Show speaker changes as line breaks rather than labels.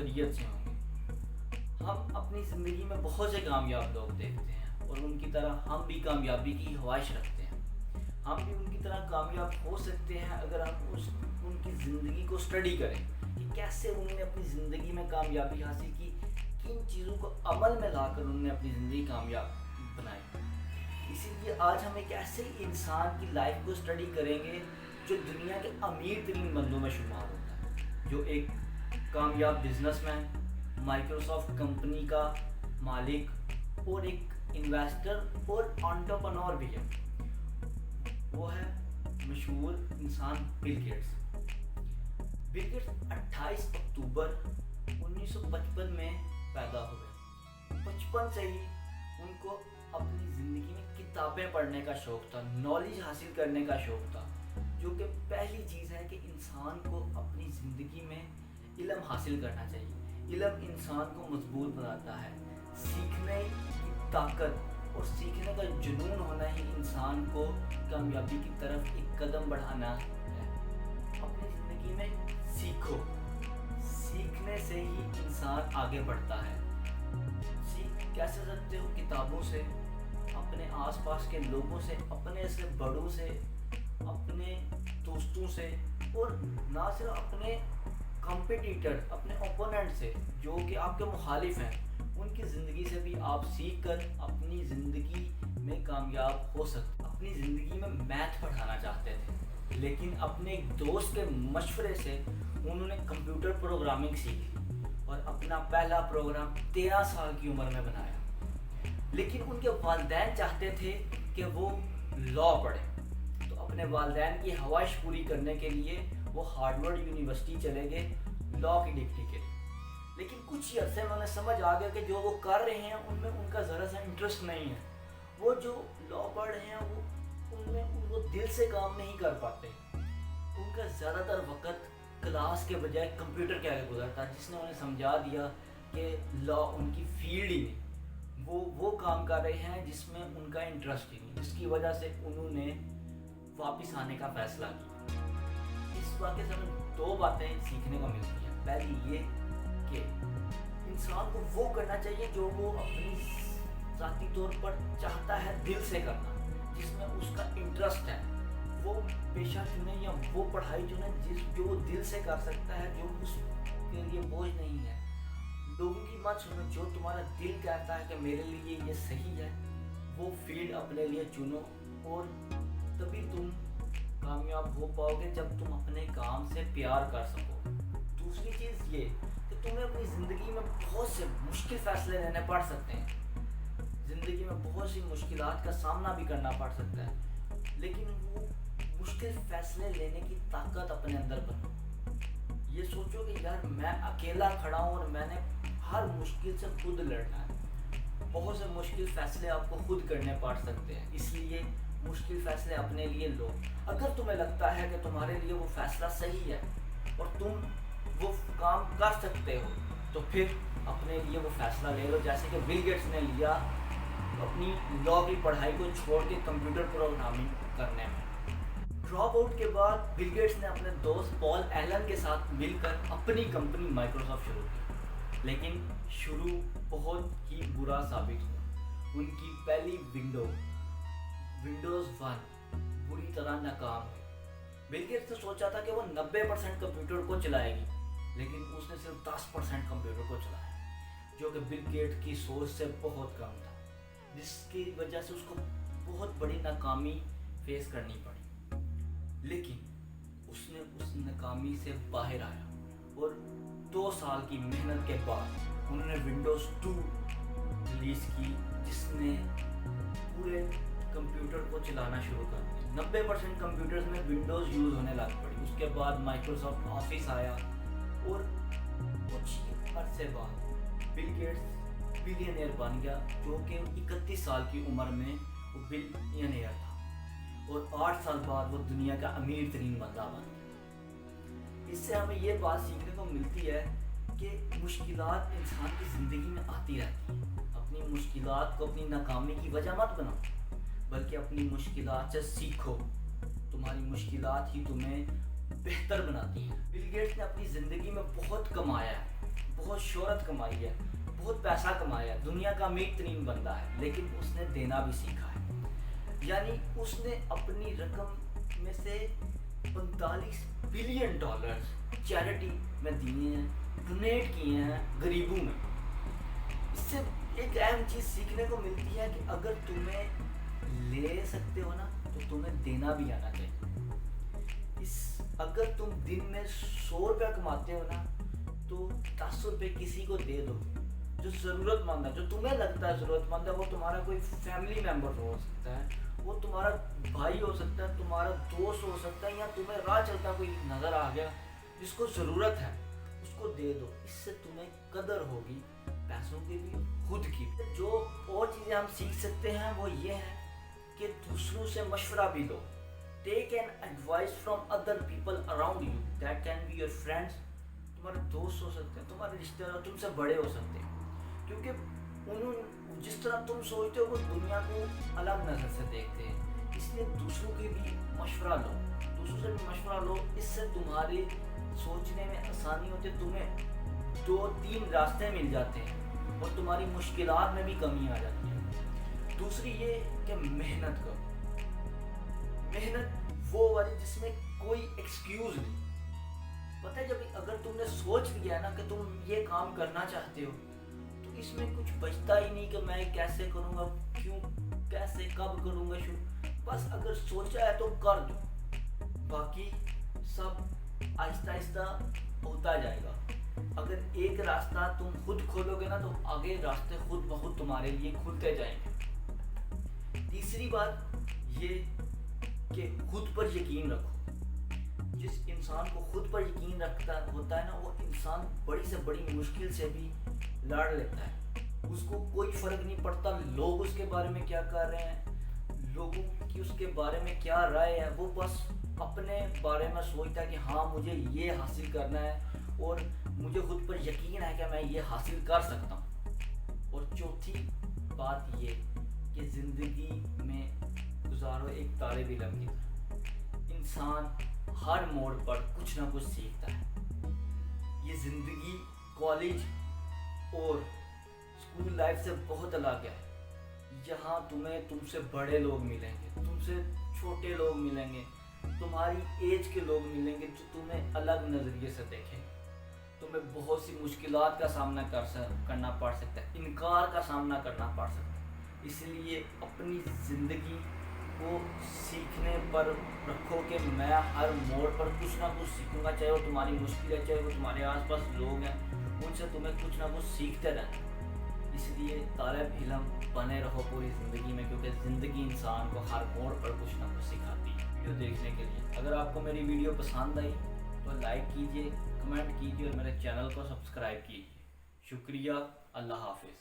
خیریت سے ہوں گے۔ ہم اپنی زندگی میں بہت سے کامیاب لوگ دیکھتے ہیں اور ان کی طرح ہم بھی کامیابی کی خواہش رکھتے ہیں۔ ہم بھی ان کی طرح کامیاب ہو سکتے ہیں اگر ہم ان کی زندگی کو اسٹڈی کریں کہ کیسے انہوں نے اپنی زندگی میں کامیابی حاصل کی، کن چیزوں کو عمل میں لا کر انہوں نے اپنی زندگی کامیاب بنائی۔ اسی لیے آج ہم ایک ایسے انسان کی لائف کو اسٹڈی کریں گے جو دنیا کے امیر ترین بندوں میں شمار ہوتا ہے، جو ایک کامیاب بزنس مین، مائکروسافٹ کمپنی کا مالک اور ایک انویسٹر اور انٹرپرنور بھی ہے۔ وہ ہے مشہور انسان بل گیٹس۔ بل گیٹس 28 اکتوبر 1955 میں پیدا ہوئے۔ بچپن سے ہی ان کو اپنی زندگی میں کتابیں پڑھنے کا شوق تھا، نالج حاصل کرنے کا شوق تھا، جو کہ پہلی چیز ہے کہ انسان کو اپنی زندگی میں علم حاصل کرنا چاہیے۔ علم انسان کو مضبوط بناتا ہے۔ سیکھنے کی طاقت اور سیکھنے کا جنون ہونا ہی انسان کو کامیابی کی طرف ایک قدم بڑھانا ہے۔ اپنی زندگی میں سیکھو، سیکھنے سے ہی انسان آگے بڑھتا ہے۔ سیکھ کیسے سکتے ہو؟ کتابوں سے، اپنے آس پاس کے لوگوں سے، اپنے سے بڑوں سے، اپنے دوستوں سے، اور نہ صرف اپنے کمپٹیٹر، اپنے اوپوننٹ سے جو کہ آپ کے مخالف ہیں، ان کی زندگی سے بھی آپ سیکھ کر اپنی زندگی میں کامیاب ہو سکتے۔ اپنی زندگی میں میتھ پڑھانا چاہتے تھے، لیکن اپنے ایک دوست کے مشورے سے انہوں نے کمپیوٹر پروگرامنگ سیکھی اور اپنا پہلا پروگرام 13 سال کی عمر میں بنایا۔ لیکن ان کے والدین چاہتے تھے کہ وہ لاء پڑھیں، تو اپنے والدین کی خواہش پوری کرنے کے لیے وہ ہارورڈ یونیورسٹی چلے گئے لاء کی ڈگری کے لیے۔ لیکن کچھ ہی عرصے میں انہیں سمجھ آ گیا کہ جو وہ کر رہے ہیں ان میں ان کا ذرا سا انٹرسٹ نہیں ہے۔ وہ جو لاء پڑھ رہے ہیں وہ دل سے کام نہیں کر پاتے۔ ان کا زیادہ تر وقت کلاس کے بجائے کمپیوٹر کے آگے گزرتا، جس نے انہیں سمجھا دیا کہ لاء ان کی فیلڈ ہی نہیں، وہ کام کر رہے ہیں جس میں ان کا انٹرسٹ ہی نہیں، جس کی وجہ سے انہوں نے واپس آنے کا فیصلہ کیا۔ اس واقعے سے ہمیں 2 باتیں سیکھنے کو ملتی ہیں۔ پہلی یہ کہ انسان کو وہ کرنا چاہیے جو وہ اپنی ذاتی طور پر چاہتا ہے دل سے کرنا، جس میں اس کا انٹرسٹ ہے۔ وہ پیشہ چنے یا وہ پڑھائی چنے جو وہ دل سے کر سکتا ہے، جو اس کے لیے بوجھ نہیں ہے۔ لوگوں کی مت سنو، جو تمہارا دل کہتا ہے کہ میرے لیے یہ صحیح ہے، وہ فیلڈ اپنے لیے چنو، اور تبھی تم کامیاب ہو پاؤ گے جب تم اپنے کام سے پیار کر سکو۔ دوسری چیز یہ کہ تمہیں اپنی زندگی میں بہت سے مشکل فیصلے لینے پڑ سکتے ہیں، زندگی میں بہت سی مشکلات کا سامنا بھی کرنا پڑ سکتا ہے، لیکن وہ مشکل فیصلے لینے کی طاقت اپنے اندر بنو۔ یہ سوچو کہ یار میں اکیلا کھڑا ہوں اور میں نے ہر مشکل سے خود لڑنا ہے۔ بہت سے مشکل فیصلے آپ کو خود کرنے پڑ سکتے ہیں، اس لیے مشکل فیصلے اپنے لیے لو۔ اگر تمہیں لگتا ہے کہ تمہارے لیے وہ فیصلہ صحیح ہے اور تم وہ کام کر سکتے ہو، تو پھر اپنے لیے وہ فیصلہ لے لو، جیسے کہ بل گیٹس نے لیا اپنی لاء کی پڑھائی کو چھوڑ کے کمپیوٹر پروگرامنگ کرنے میں۔ ڈراپ آؤٹ کے بعد بل گیٹس نے اپنے دوست پال ایلن کے ساتھ مل کر اپنی کمپنی مائکروسافٹ شروع کی، لیکن شروع بہت ہی برا ثابت ہوا۔ ان کی پہلی ونڈوز 1 بری طرح ناکام ہوئی۔ بل گیٹس نے سوچا تھا کہ وہ 90% کمپیوٹر کو چلائے گی، لیکن اس نے صرف 10% کمپیوٹر کو چلایا، جو کہ بل گیٹس کی سوچ سے بہت کم تھا، جس کی وجہ سے اس کو بہت بڑی ناکامی فیس کرنی پڑی۔ لیکن اس نے اس ناکامی سے باہر آیا اور 2 سال کی محنت کے بعد انہوں نے ونڈوز 2 ریلیز کی، جس نے پورے کمپیوٹر کو چلانا شروع کر دیا۔ 90% کمپیوٹرز میں ونڈوز یوز ہونے لگ پڑی۔ اس کے بعد مائکروسافٹ آفس آیا اور کچھ عرصے بعد بل گیٹس بلینئر بن گیا، جو کہ 31 سال کی عمر میں وہ بلینئر تھا، اور 8 سال بعد وہ دنیا کا امیر ترین بندہ بن گیا۔ اس سے ہمیں یہ بات سیکھنے کو ملتی ہے کہ مشکلات انسان کی زندگی میں آتی رہتی ہیں۔ اپنی مشکلات کو اپنی ناکامی کی وجہ مت بناؤ، بلکہ اپنی مشکلات سے سیکھو۔ تمہاری مشکلات ہی تمہیں بہتر بناتی ہیں۔ بل گیٹس نے اپنی زندگی میں بہت کمایا ہے، بہت شہرت کمائی ہے، بہت پیسہ کمایا ہے، دنیا کا امیر ترین بندہ ہے، لیکن اس نے دینا بھی سیکھا ہے۔ یعنی اس نے اپنی رقم میں سے 45 بلین ڈالرز چیریٹی میں دیے ہیں، ڈونیٹ کیے ہیں غریبوں میں۔ اس سے ایک اہم چیز سیکھنے کو ملتی ہے کہ اگر تمہیں لے سکتے ہو نا تو تمہیں دینا بھی آنا چاہیے۔ اگر تم دن میں 100 روپے کماتے ہو نا تو 10 روپے کسی کو دے دو جو ضرورت مند ہے، جو تمہیں لگتا ہے ضرورت مند ہے۔ وہ تمہارا کوئی فیملی ممبر ہو سکتا ہے، وہ تمہارا بھائی ہو سکتا ہے، تمہارا دوست ہو سکتا ہے، یا تمہیں راہ چلتا کوئی نظر آ گیا جس کو ضرورت ہے، اس کو دے دو۔ اس سے تمہیں قدر ہوگی پیسوں کی بھی، خود کی بھی۔ جو اور چیزیں ہم سیکھ سکتے ہیں وہ یہ ہے کہ دوسروں سے مشورہ بھی لو۔ Take an advice from other people around you, that can be your friends, تمہارے دوست ہو سکتے ہیں، تمہارے رشتے دار تم سے بڑے ہو سکتے ہیں، کیونکہ انہوں جس طرح تم سوچتے ہو وہ دنیا کو الگ نظر سے دیکھتے ہیں۔ اس لیے دوسروں کی بھی مشورہ لو، دوسروں سے بھی مشورہ لو۔ اس سے تمہاری سوچنے میں آسانی ہوتی ہے، تمہیں 2-3 راستے مل جاتے ہیں اور تمہاری مشکلات میں بھی کمی آ جاتی ہے۔ دوسری یہ کہ محنت کرو، محنت وہ والی جس میں کوئی ایکسکیوز نہیں۔ پتہ ہے جب اگر تم نے سوچ لیا ہے نا کہ تم یہ کام کرنا چاہتے ہو تو اس میں کچھ بچتا ہی نہیں کہ میں کیسے کروں گا، کیوں، کیسے، کب کروں گا شروع۔ بس اگر سوچا ہے تو کر دو، باقی سب آہستہ آہستہ ہوتا جائے گا۔ اگر ایک راستہ تم خود کھولو گے نا تو آگے راستے خود بخود تمہارے لیے کھلتے جائیں گے۔ تیسری بات یہ کہ خود پر یقین رکھو۔ جس انسان کو خود پر یقین رکھتا ہوتا ہے نا وہ انسان بڑی سے بڑی مشکل سے بھی لڑ لیتا ہے۔ اس کو کوئی فرق نہیں پڑتا لوگ اس کے بارے میں کیا کر رہے ہیں، لوگوں کی اس کے بارے میں کیا رائے ہے۔ وہ بس اپنے بارے میں سوچتا ہے کہ ہاں مجھے یہ حاصل کرنا ہے اور مجھے خود پر یقین ہے کہ میں یہ حاصل کر سکتا ہوں۔ اور چوتھی بات یہ کہ زندگی میں گزارو ایک طالب علم کی طرح۔ انسان ہر موڑ پر کچھ نہ کچھ سیکھتا ہے۔ یہ زندگی کالج اور اسکول لائف سے بہت الگ ہے۔ یہاں تمہیں تم سے بڑے لوگ ملیں گے، تم سے چھوٹے لوگ ملیں گے، تمہاری ایج کے لوگ ملیں گے جو تمہیں الگ نظریے سے دیکھیں گے۔ تمہیں بہت سی مشکلات کا سامنا کرنا پڑ سکتا ہے، انکار کا سامنا کرنا پڑ سکتا ہے۔ اس لیے اپنی زندگی کو سیکھنے پر رکھو کہ میں ہر موڑ پر کچھ نہ کچھ سیکھوں گا، چاہے وہ تمہاری مشکل ہے، چاہے وہ تمہارے آس پاس لوگ ہیں، ان سے تمہیں کچھ نہ کچھ سیکھتے رہنا۔ اس لیے طالب علم بنے رہو پوری زندگی میں، کیونکہ زندگی انسان کو ہر موڑ پر کچھ نہ کچھ سکھاتی ہے۔ ویڈیو دیکھنے کے لیے اگر آپ کو میری ویڈیو پسند آئی تو لائک کیجیے، کمنٹ کیجیے اور میرے چینل کو سبسکرائب کیجیے۔ شکریہ، اللہ حافظ۔